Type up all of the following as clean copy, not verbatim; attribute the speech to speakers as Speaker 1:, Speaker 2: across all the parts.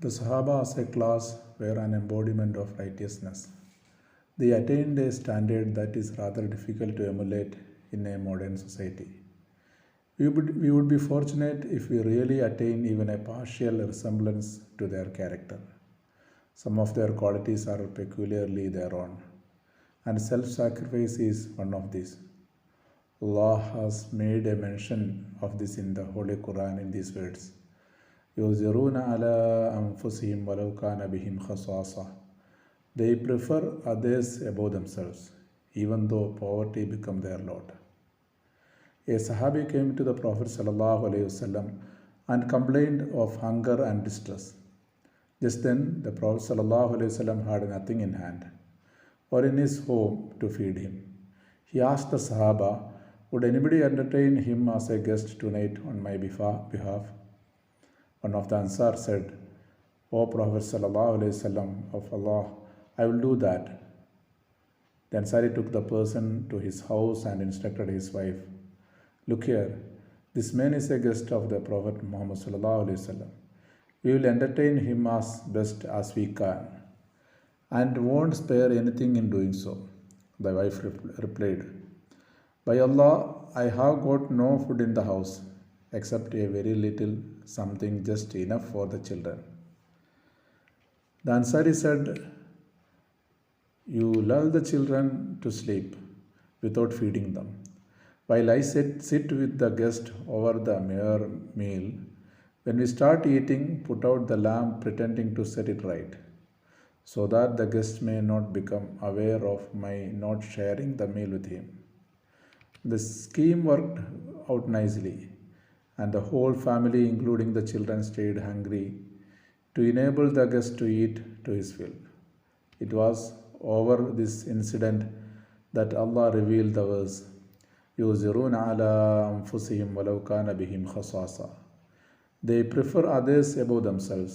Speaker 1: The Sahabah as a class were an embodiment of righteousness. They attained a standard that is rather difficult to emulate in a modern society. We would be fortunate if we really attain even a partial resemblance to their character. Some of their qualities are peculiarly their own, and self-sacrifice is one of these. Allah has made a mention of this in the Holy Quran in these words. يُؤْثِرُونَ عَلَىٰ أَنفُسِهِمْ وَلَوْ كَانَ بِهِمْ خَصَاصَةٌ. They prefer others above themselves, even though poverty become their lot. A Sahabi came to the Prophet Sallallahu Alaihivasallam and complained of hunger and distress. Just then, the Prophet Sallallahu Alaihivasallam had nothing in hand or in his home to feed him. He asked the Sahabah, "Would anybody entertain him as a guest tonight on my behalf?" One of the Ansar said, "O Prophet Sallallahu Alaihi Wasallam of Allah, I will do that." The Ansari took the person to his house and instructed his wife, "Look here, this man is a guest of the Prophet Muhammed Sallallahu Alaihivasallam. We will entertain him as best as we can and won't spare anything in doing so." The wife replied, "By Allah, I have got no food in the house except a very little something just enough for the children." The Ansari said, "You lull the children to sleep without feeding them, while I sit with the guest over the mere meal. When we start eating, put out the lamp pretending to set it right, so that the guest may not become aware of my not sharing the meal with him." The scheme worked out nicely, and the whole family, including the children, stayed hungry to enable the guest to eat to his fill. It was over this incident that Allah revealed the verse, يُؤْثِرُونَ عَلَىٰ أَنفُسِهِمْ وَلَوْ كَانَ بِهِمْ خَصَاصَةٌ. They prefer others above themselves,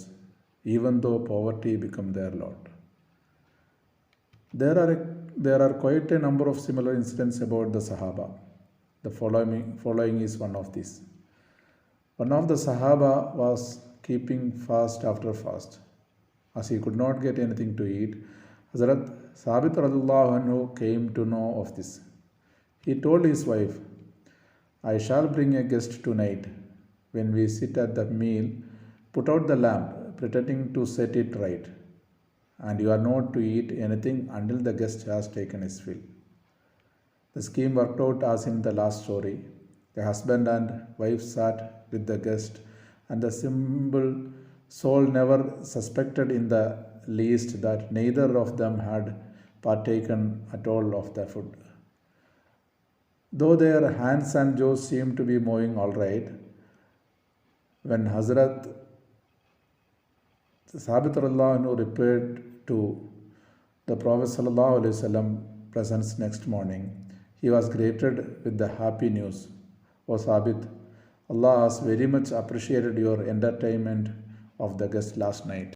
Speaker 1: even though poverty become their lot. There are quite a number of similar incidents about the Sahaba. The following is one of these. One of the Sahaba was keeping fast after fast. As he could not get anything to eat, Hazrat Sabit radhiyallahu anhu came to know of this. He told his wife, "I shall bring a guest tonight. When we sit at the meal, put out the lamp, pretending to set it right, and you are not to eat anything until the guest has taken his fill." The scheme worked out as in the last story. The husband and wife sat with the guest, and the simple soul never suspected in the least that neither of them had partaken at all of the food. Though their hands and jaws seemed to be moving all right, when Hazrat Sabit radhiyallahu anhu repaired to the Prophet Sallallahu Alaihivasallam presence next morning, he was greeted with the happy news, "O Sabit, Allah has very much appreciated your entertainment of the guest last night."